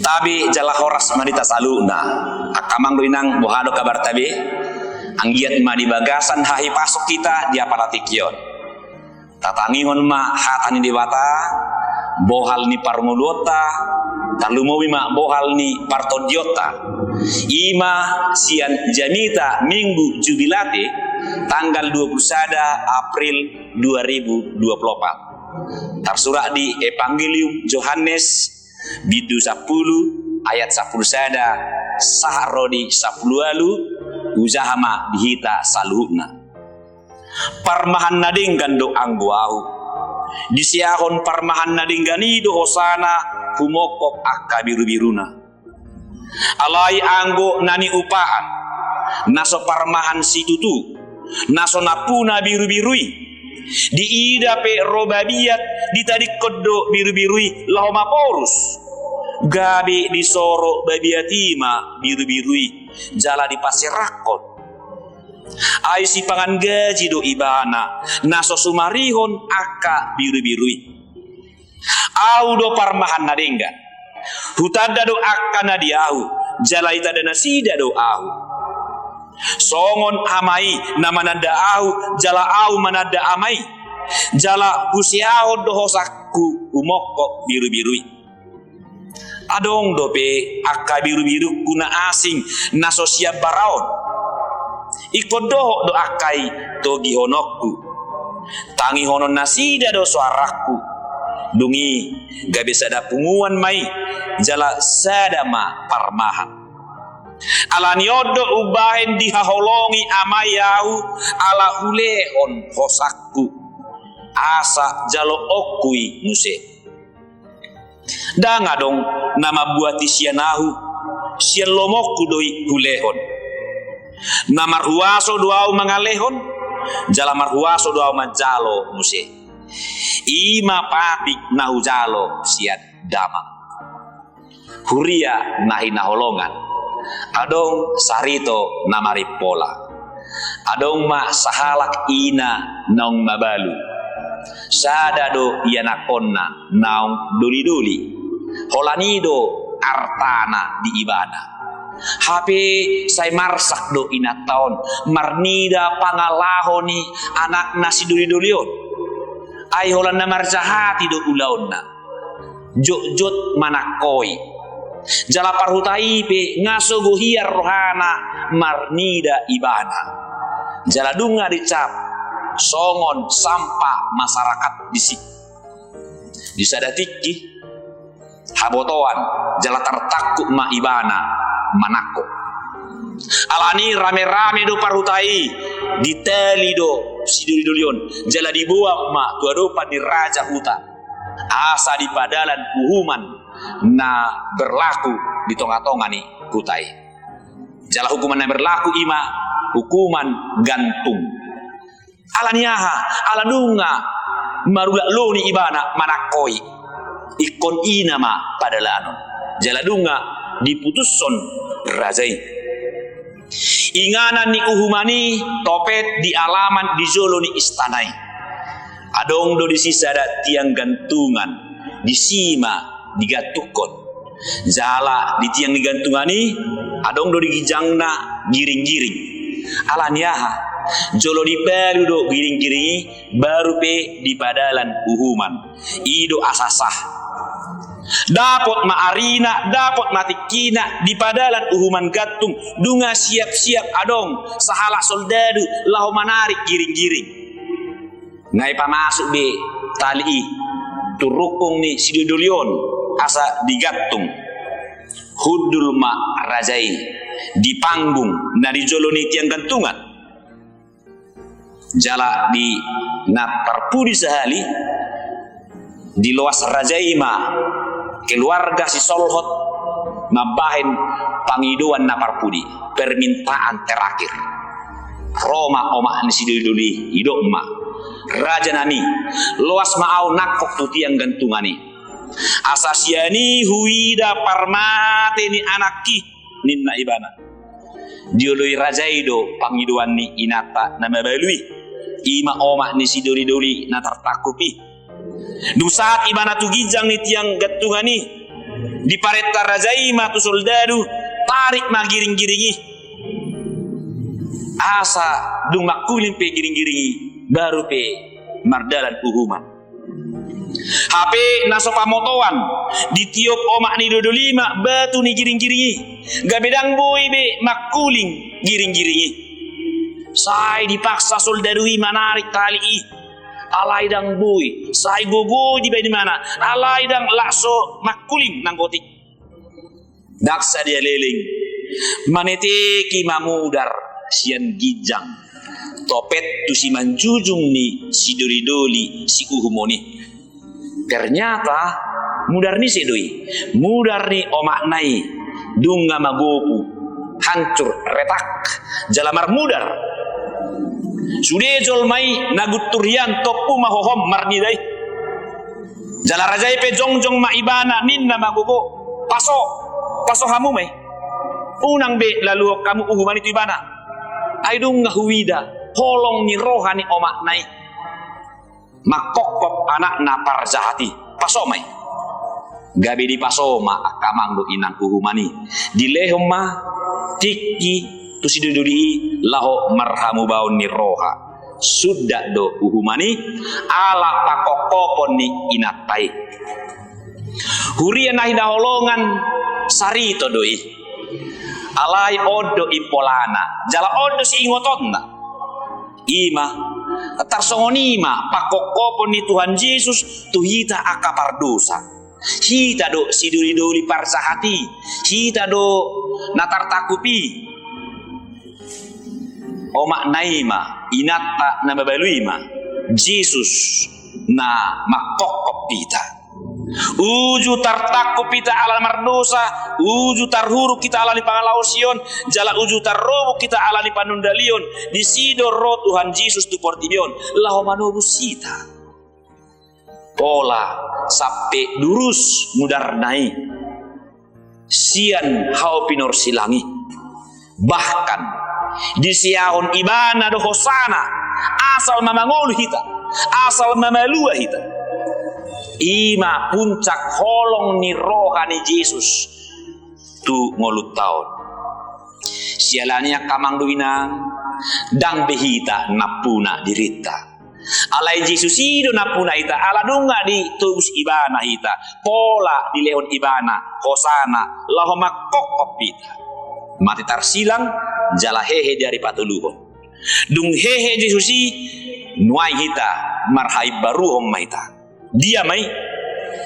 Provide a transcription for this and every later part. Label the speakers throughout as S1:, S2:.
S1: Tabi jala horas manita saluna akamang rinang bohado kabar tabi anggiat ma di bagasan hahi pasok kita dia paratikion tatangihon ma hatani dewata bohal ni parngulota talumowi ma bohal ni partodiota ima sian janita minggu jubilate tanggal 21 April 2024 tersurat di Evangelium Yohanes bidu 10 ayat 10 sada sahrodi 10 alu uzahama dihita saluhna parmahan nadinggan do angguau disiahon parmahan nadinggani do hosana humokop akka biru-biruna alai anggo nani upahan naso parmahan situtu naso napuna biru-birui di ida pe robabiat di tadi kodo biru-birui lahoma porus gabi di soro babiatima biru-birui jala di pasir rakon ai si pangan gaji do ibana naso sumarihon akka biru-birui au do parmahan nadengga hutada do akka nadiahu jala itada nasida do ahu songon amai namanada au jala au manada amai jala usiao dohosaku umoko biru-birui adong dope akka biru-biru kuna asing naso siap baraon ikodoh do akai togi honokku tangi honon nasida do suaraku dungi gak bisa ada punguan mai jala sadama parmahan alani odo ubahen dihaholongi amayahu ala ulehon hosakku asa jalo okui nuse danga dong nama buati sianahu sian lomokku doi ulehon nama ruaso doau mangalehon jala marhuaso doau majalo nuse ima papik nahu jalo sian dama huria nahi naholongan adong sarito namari pola adong ma sahalak ina naung mabalu sadado ianakonna naung duli-duli holanido artana di ibana hape say marsak do ina taon marnida pangalahoni anak nasi duli-dulion ay holan na marjahati do ulaonna jot manakoi jala parhutai pe ngaso gohiar rohana marnida ibana jala dunga dicap songon sampah masyarakat disik disadatiki habotoan jala tertakuk ma ibana manako alani rame-rame do parhutai diteli do siduli-dulion jala dibuang ma tuadopan di raja hutan asa di padalan uhuman na berlaku di tonga-tonga ni kutai jala hukuman na berlaku ima hukuman gantung alaniaha aladunga marula loni ibana manakoi ikon inama padalanon jala dunga diputuson razai inganan ni uhumani topet di alaman di zolo ni istanai adong do di sisada tiang gantungan di sima digatukon jala di tiang digantungani adong do digijangna giring-giring alaniaha jolo di baru do giring-giringi baru pe di padalan uhuman ido asasah dapot ma'arina dapot matikina di padalan uhuman gatung dunga siap-siap adong sahala soldadu lahu menarik giring-giring ngai pamasuk be tali turukung ni sidudulion asa digatung hudul ma rajai di panggung na di joloni tiang gantungan jala di natarpudi sehali di luas rajai ma keluarga si solhot mabahin pangiduan naparpudi permintaan terakhir Roma oma ni siduli idok ma raja nani luas maau nakok tu tiang gantungani asasiani huida parmate ni anaki ninna ibana diului rajaido pangiduan ni inata nama balui ima oma ni sidori-dori na tartakupi du saat ibana tu gijang ni tiang gatungani di paretta rajaima tu soldadu tarik ma giring-giringi asa dung makulin pe giring-giringi baru pe mardalan uhuman HP naso pamotoan ditiup omak ni 25 batu ni giring-giringi gabedang boy be makuling giring-giringi sai dipaksa soldadui menarik tali alai dang boy sai gogo di mana alai dang lakso makuling nang gotik daksa dia leling maneteki mamudar sian gijang topet tu si manjujung ni si doridoli si uhumoni ternyata mudar ni sedoi mudar ni omak nai dunga magopu hancur retak jalamar mudar sude jol mai naguturian topu mahohom marnidai jala rajai pe jongjong ma ibana ninna magogo paso hamu mai unang be lalu kamu uhuman itu ibana aidung ngahuida holong ni rohani omak nai makokop anak napar zahati pasomai gabi di pasoma akamang do inang uhumani di lehoma tiki tu sidududi laho marhamu baun ni roha sudah do uhumani ala pakokopon ni inatai hurian nahi daholongan sarito doi alai odo ipolana jala odo si ingotonna ima tarsongonima pakokopon ni Tuhan Yesus tu hita akapar dosa hita do siduri-duri parsahati hita do natar takupi omak naima inata na babaluima Yesus na makokop pita uju tartakop pita ala mardosa uju tarhuru kita ala di pangalausion jala uju tarrobu kita ala di panundalion di sidor roh Tuhan Yesus tu portibion laho manobusita pola sampai durus mudar nai sian hau pinor silangi bahkan di siaon ibana do hosana asal mamangolu hita asal mamalua hita ima puncak holong ni rohani Yesus tu ngolut tahun sialanya kamang duinang dang behita napuna dirita alai Yesus ido napuna ita ala dunga di tubus ibana ita pola di leon ibana hosana laho makokop ita mati tarsilang jala hehe dari patuluhon dung hehe Yesus i nuai hita marhai baruhom maita dia mai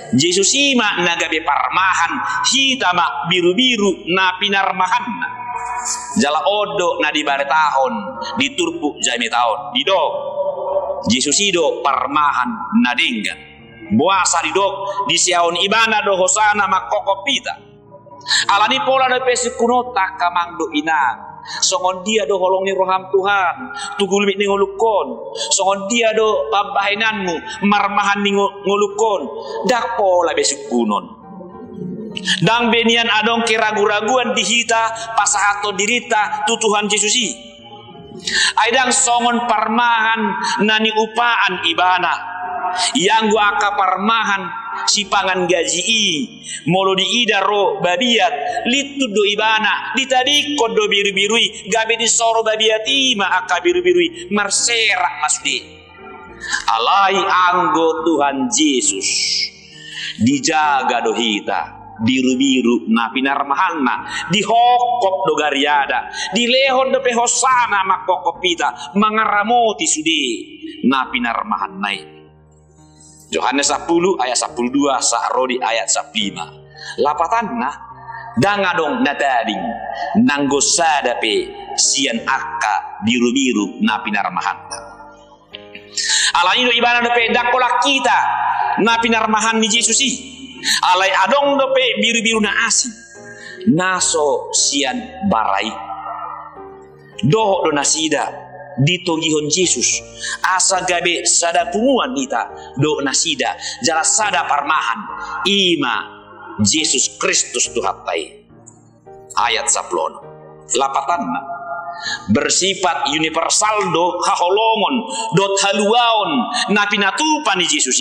S1: Yesus ima nagabe parmahan hita ma biru-biru na pinarmahanna jala odo na di bare tahun di turpu jami tahun di dog Yesus ido parmahan na dinggan buasa di dog di siaon ibana do hosana makokopita alani pola na pesikunota kamang do ina songon dia do holongi roham Tuhan tugulmi ni ngolukon songon dia do pabahinanmu marmahan ni ngolukon dak pola besikunon dang benian adong keragu-raguan dihita pasahato dirita tu Tuhan Yesusi aidang songon parmahan nani upaan ibana yang gua aka parmahan si pangan gaji molo di idaro babiat litu do ibana ditadi kodo biru-birui gabe di soro babiati ma aka biru-birui marserak masudi alai anggo Tuhan Yesus dijaga do hita biru-biru na pinarmahanna dihokop do gariada dilehon do pehosana makokopita mangaramoti sudi na pinarmahan nai Yohanes 10 ayat 12 Sa'rodi ayat 15 lapatanna dangadong nadading nanggosadape sian akka biru-biru na pinarmahanna alani do ibana do pe dakola kita na pinarmahan ni Yesus i alai adong do pe biru-biru na asin naso sian barai doh do nasida ditogihon Yesus asa gabe sada punguan ita do nasida jala sada parmahan ima Yesus Kristus Tuhatai ayat 10 lapatanna bersifat universal do haholongon dot haluaon na pinatupan ni Yesus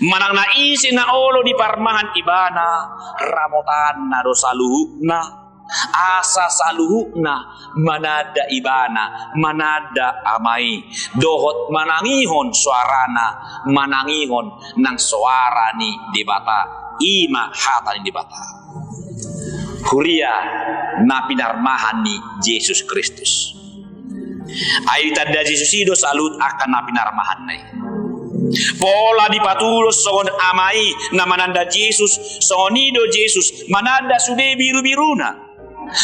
S1: manang na isi na olo di parmahan ibana ramotan na do saluhukna asa saluhukna manada ibana manada amai dohot manangihon suarana manangihon nang suara ni debata ima hata ni debata kuria na pinarmahan ni Yesus Kristus ayu tanda Yesus ido salut akan na pinarmahan nai pola dipatulos songon amai na mananda Yesus songonido Yesus mananda sude biru-biruna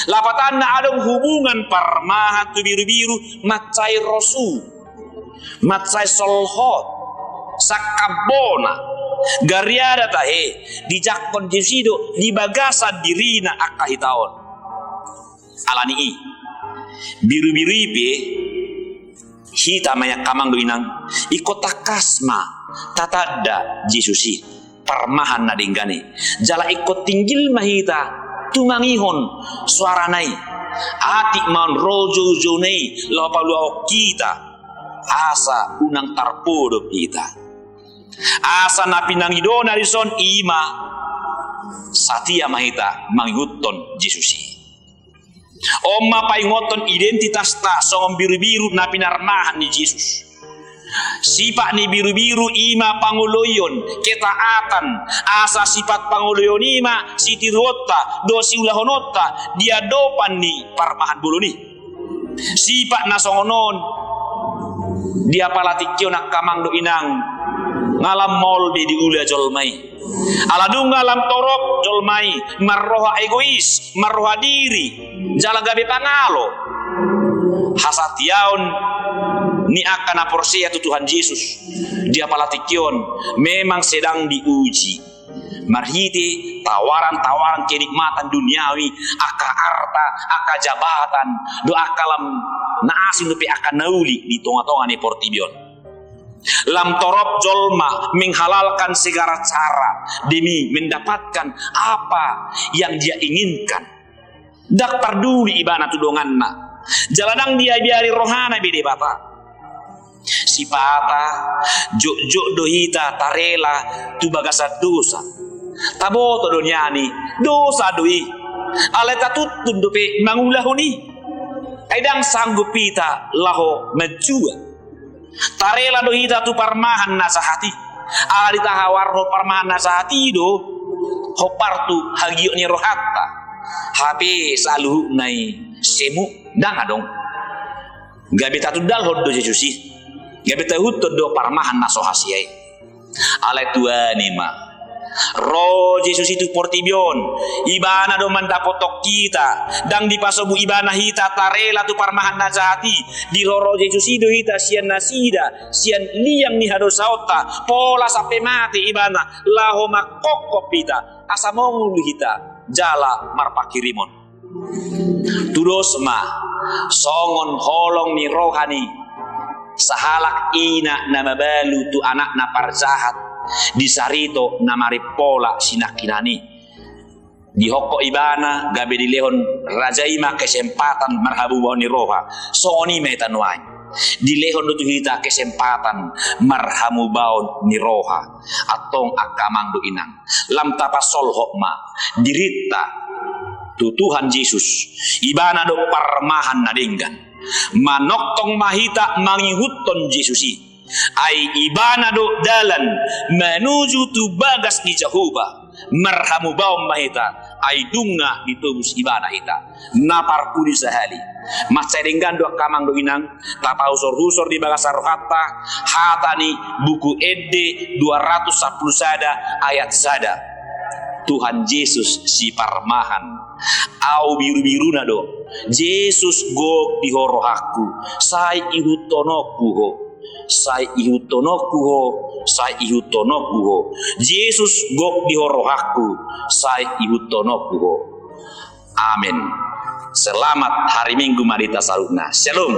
S1: lapatan na adong hubungan parmahan tu biru-biru macai rosu macai solhot sakabona gariada tahe dijakon jesido di bagasan dirina akahitaon alani i biru-biru ipe hita maya kamang doinang ikota kasma tatada Jesusi parmahan na dinggane jala ikot tinggil mahita tumangihon suaranai atik man rojo jonei lapaluau kita asa unang tarpodo kita asa na pinangidona rison ima satia mahita manghuton Jesusi omma paingoton identitas ta songom biru-biru na pinarmahan ni Yesus sifat ni biru-biru ima panguloyon ketaatan asa sifat panguloyon ima sitirota dosi ulahonota dia dopan ni parmahan buluni sifat nasongonon dia palatikyo nak kamang do inang ngalam molde di ula jolmai aladung ngalam torok jolmai marroha egois marroha diri jala gabe pangalo hasatiaon ni akan aporsia tu Tuhan Yesus dia palatikyon memang sedang diuji marhiti tawaran-tawaran kenikmatan duniawi aka harta aka jabatan do akalam naasin dupi akan nauli di tonga-tonga ni portibion lam torop jolma menghalalkan segala cara demi mendapatkan apa yang dia inginkan dak parduli ibana tudonganna jaladang dia biari rohana bide bata sipata jok dohita tarela tu bagasa dosa taboto donyani dosa doi aleta tutun dope mangulahuni aidang sanggup pita laho majua tarela dohita tu parmahan nasahati alita hawarho parmahan nasahati do hopartu hagio ni rohatta hape saluhu nai semu dang adong gabe tatu dal hoddo Jesusi gabe tahutto do parmahan nasohasiai ale tuani ma roh Yesus itu portibion ibana do mandapotok kita dang dipasobu ibana hita tarela tu parmahan najati di loro Yesus itu hita sian nasida sian liang ni hadosaota pola sampai mati ibana laho makokop hita asamong hita jala marpakirimon tudosma songon holong ni rohani sahalak ina na mabalu tu anak na parjahat disarito na maripola sinakinani di hokko ibana gabe dilehon rajaima kesempatan marhabu ni roha soni metanuai dilehon tu hita kesempatan marhamu baun ni roha atong akamang do inang lam tapasol hokma dirita tu Tuhan Yesus ibana do parmahan nadinggan manoktong mahita mangihuton Yesusi ai ibana do dalan menuju tu bagas di Jehovah marhamu baum mahita ai dunga ditubus ibana hita napar kudi sahali macerenggan do kamang do inang tapa usor-usor di bagas rohatta hatani buku Ede 210 sada ayat sada Tuhan Yesus si parmahan au biru-biru nado Yesus go di horohaku sai ihutonoku ho sai ihutonoku ho sai ihutonoku ho Yesus go di horohaku sai ihutonoku ho amin. Selamat hari Minggu Marita Saruna. Shalom.